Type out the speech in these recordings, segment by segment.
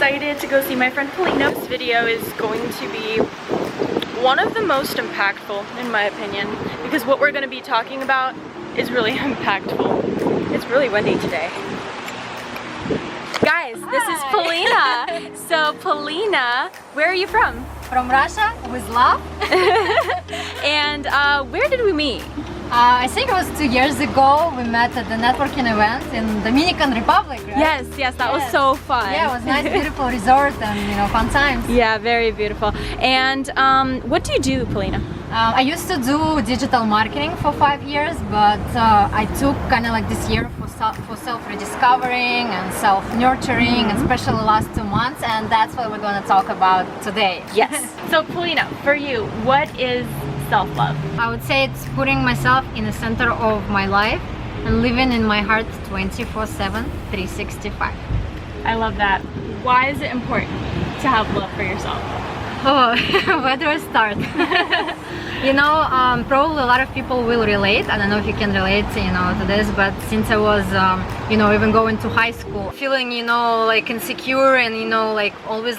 excited to go see my friend Polina. This video is going to be one of the most impactful, in my opinion, because what we're going to be talking about is really impactful. It's really windy today. Guys, this is Polina. So Polina, where are you from? From Russia, with love. And where did we meet? I think it was 2 years ago. We met at the networking event in Dominican Republic, right? Yes, that was so fun. Yeah, it was nice, beautiful resort and fun times. Yeah, very beautiful. And what do you do, Polina? I used to do digital marketing for 5 years, but I took kind of like this year for self-rediscovering and self-nurturing, and especially the last 2 months, and that's what we're going to talk about today. Yes. So Polina, for you, what is self-love? I would say it's putting myself in the center of my life and living in my heart 24/7, 365. I love that. Why is it important to have love for yourself? Oh, where do I start? Probably a lot of people will relate. I don't know if you can relate, to this, but since I was, even going to high school, feeling, like insecure and, always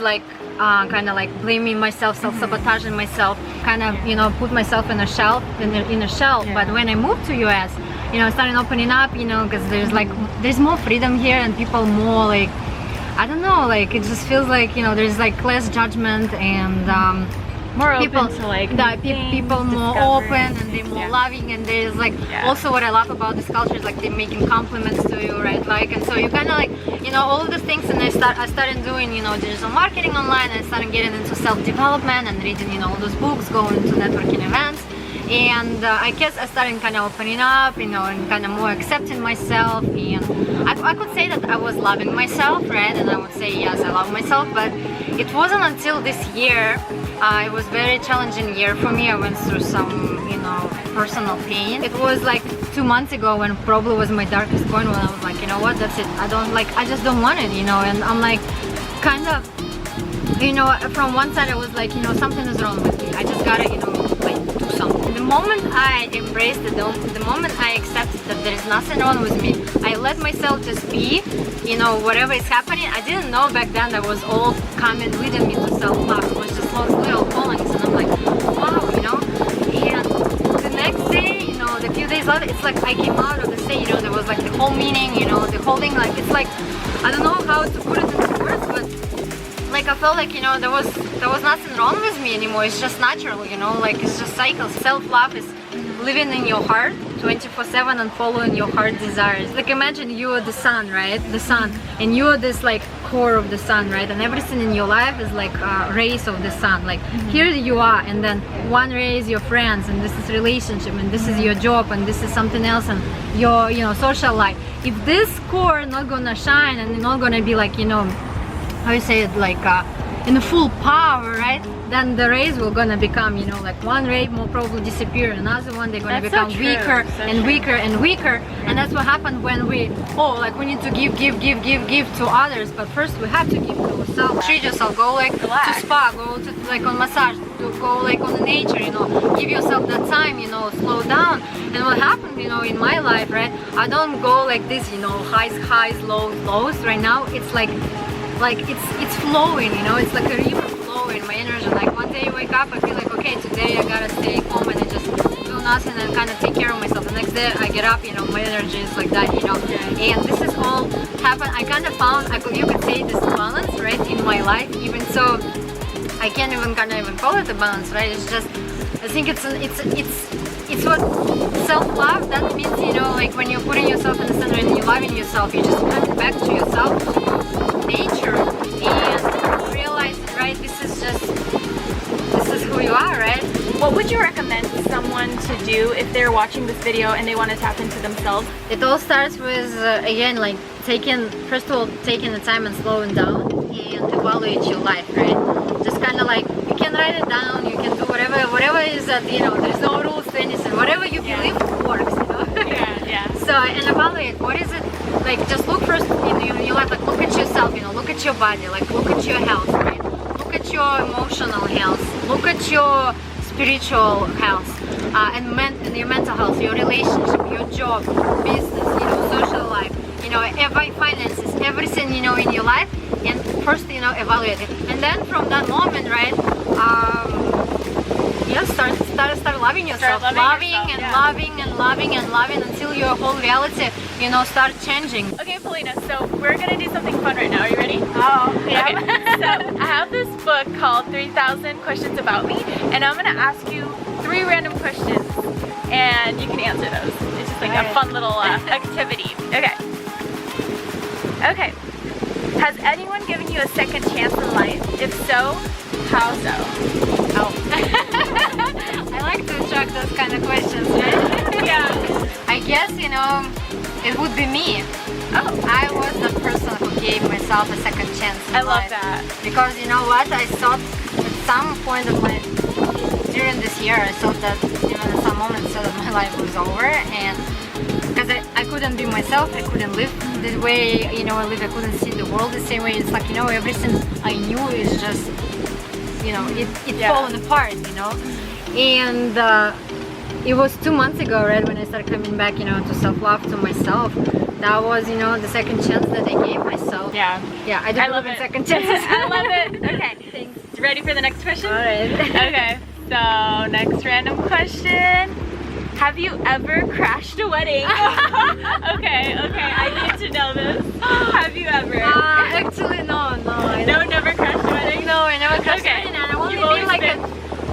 kind of like blaming myself, self-sabotaging myself, kind of, put myself in a shell, Yeah. But when I moved to US, I started opening up, because there's more freedom here and people more like, I don't know, like it just feels like, there's like less judgment and more people, open to like people more open and they're more loving, and there's like also what I love about this culture is like they're making compliments to you, right? And so you kind of like all of those things, and I started doing digital marketing online, and I started getting into self-development and reading all those books, going to networking events, and I guess I started kind of opening up, and kind of more accepting myself, and I could say that I was loving myself, right? And I would say yes, I love myself, but it wasn't until this year. It was very challenging year for me. I went through some, personal pain. It was like 2 months ago when probably was my darkest point, when I was like, what, that's it. I just don't want it, and I'm like, kind of, from one side I was like, something is wrong with me. I just gotta, do something. The moment I embraced it, the moment I accepted that there is nothing wrong with me, I let myself just be, whatever is happening. I didn't know back then that was all coming, leading me to self-love. It was just little callings, and I'm like, wow, and the next day, the few days later, it's like I came out of the state, there was like the whole meaning, the whole thing, like, it's like, I don't know how to put it into words, but like I felt like, there was nothing wrong with me anymore. It's just natural, like it's just cycles. Self-love is living in your heart 24/7 and following your heart desires. Like imagine you are the sun, right? The sun, and you are this like core of the sun, right? And everything in your life is like rays of the sun. Like here you are, and then one ray is your friends, and this is relationship, and this is your job, and this is something else, and your social life. If this core not gonna shine and not gonna be like, how you say it, like in the full power, right? Then the rays will gonna become, like one ray will probably disappear, another one they're gonna become weaker and weaker and weaker, and that's what happened when we we need to give to others, but first we have to give to ourselves. Treat yourself, go like to spa, go to like on massage, go like on the nature, give yourself that time, slow down. And what happened, in my life, right? I don't go like this, highs, lows. Right now it's like it's flowing, it's like a river flowing, my energy. Like one day I wake up, I feel like, okay, today I gotta stay home and I just do nothing and kind of take care of myself. The next day I get up, my energy is like that, and this is all happened. I kind of found, you could say, this balance, right, in my life. Even so, I can't even call it a balance, right? It's just, I think it's what self-love, that means, like when you're putting yourself in the center and you're loving yourself, you're just coming back to yourself, nature, and realize, right, this is who you are, right? What would you recommend someone to do if they're watching this video and they want to tap into themselves? It all starts with, again, like first of all, taking the time and slowing down and evaluate your life, right? Just kind of like, you can write it down, you can do whatever is that, there's no rules to anything, whatever you believe works, Yeah. So, and evaluate, what is it, like, just look first in your life, like, look at yourself, look at your body, like, look at your health, right? Look at your emotional health, look at your spiritual health, and your mental health, your relationship, your job, business, social life, finances, everything, you know, in your life, and first, you know, evaluate it. And then from that moment, right, start loving yourself, loving until your whole reality, you know, start changing. Okay, Polina, so we're gonna do something fun right now. Are you ready? Oh, yeah. Okay. So I have this book called 3,000 Questions About Me, and I'm gonna ask you 3 random questions, and you can answer those. It's just like a fun little activity. Okay. Okay. Has anyone given you a second chance in life? If so, how so? Oh. I like to attract those kind of questions, right? Yeah. I guess, you know, it would be me. Oh. I was the person who gave myself a second chance in life. I love that. Because, you know what, I thought at some point of my, during this year, I thought that even at some moments that my life was over, and because I couldn't be myself, I couldn't live the way, you know, I live, I couldn't see the world the same way. It's like, you know, everything I knew is just, you know, it fallen apart, you know. And it was 2 months ago, right, when I started coming back, you know, to self-love, to myself. That was, you know, the second chance that I gave myself. Yeah. Yeah, I love it. Second chances. I love it. Okay. Thanks. Ready for the next question? All right. Okay. So, next random question. Have you ever crashed a wedding? Okay, I need to know this. Have you ever? Actually, no. Never crashed a wedding? No, I never crashed a Okay. wedding, and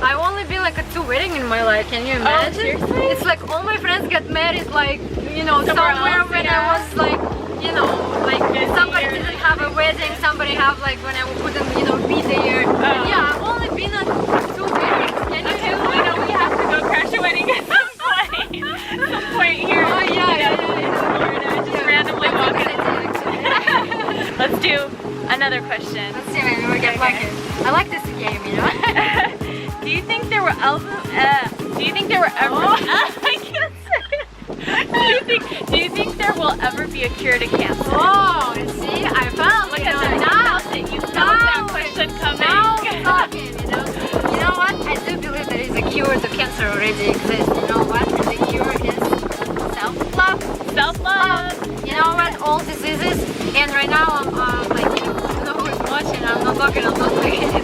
I've only been like a 2 weddings in my life. Can you imagine? Seriously? It's like all my friends get married, like, you know, Somewhere somewhere else, when yeah. I was like, you know, like somebody Busy or didn't have a wedding, somebody have like when I couldn't, you know, be there. But yeah, I've only been at 2 weddings. Can you do? You know, we have to go crash a wedding at some point here. Oh yeah. Florida, just randomly walking. Let's do another question. Let's see, maybe we get lucky. I like this game, you know. Do you think there were ever? I can't say it. Do you think there will ever be a cure to cancer? Oh, see, I found. Look You at know, that. You felt that question coming. Now we're talking, you know. You know what? I do believe there is a cure to cancer already exists. You know what? And the cure is self-love. Self-love. You know what? All diseases. And right now I'm like, you know who's watching. I'm not like any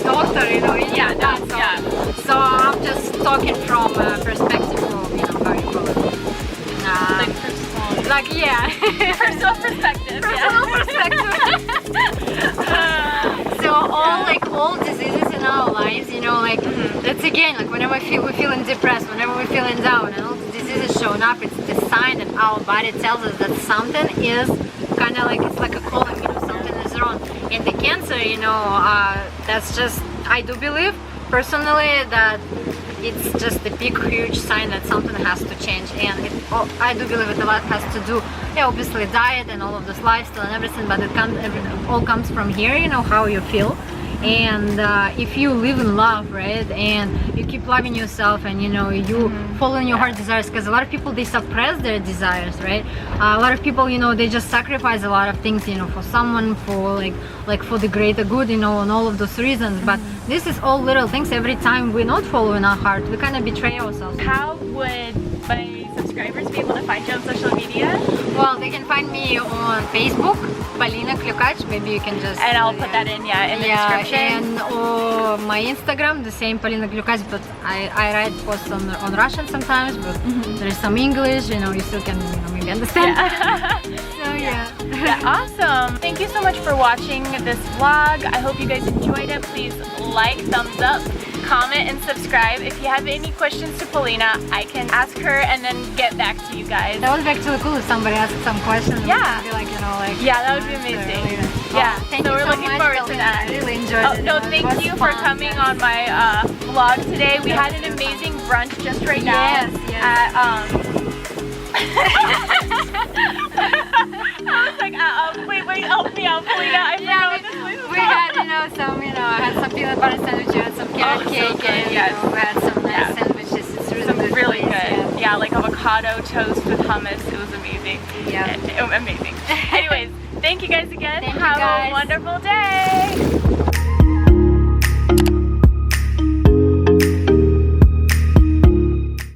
doctor, you know. So I'm just talking from a perspective of, you know, how you call it. Like personal. Like yeah. Personal perspective. Personal perspective. So all diseases in our lives, you know, like that's again like whenever we're feeling depressed, whenever we're feeling down, and all the diseases showing up, it's the sign that our body tells us that something is kind of like, it's like a calling, you know, something is wrong. And the cancer, you know, that's just, I do believe personally that it's just a big huge sign that something has to change. And I do believe it a lot has to do, yeah, obviously diet and all of this lifestyle and everything, but it all comes from here, you know, how you feel. And if you live in love, right, and you keep loving yourself, and you know, you follow in your heart desires, because a lot of people, they suppress their desires, right? A lot of people, you know, they just sacrifice a lot of things, you know, for someone, for like for the greater good, you know, and all of those reasons. But this is all little things. Every time we're not following our heart, we kind of betray ourselves. How would my subscribers be able to find you on social media? Well, they can find me on Facebook, Polina Klyukach. Maybe you can just... And I'll put that in, in the description. And my Instagram, the same Polina Klyukach, but I write posts on Russian sometimes, but there is some English, you know, you still can, you know, maybe understand. So yeah. Awesome. Thank you so much for watching this vlog. I hope you guys enjoyed it. Please like, thumbs up, comment, and subscribe. If you have any questions to Polina, I can ask her and then get back to you guys. That would be actually cool if somebody asked some questions. Yeah. Be like, you know, like, yeah, that would be amazing. Yeah, thank so you we're so looking much, forward to that. I really enjoyed it. No, thank you for coming on my vlog today. We had an amazing brunch just right now. Yes. At, I was like, wait, help me out, Polina. I forgot what this place is. We had, you know, some, you know, I had some peanut butter sandwiches, we had some carrot cake, so and you know, we had some nice sandwiches. It's really good. Yeah, like avocado toast with hummus. It was amazing. Yeah. Amazing. Anyways, thank you guys again. Thank you Have guys. a wonderful day.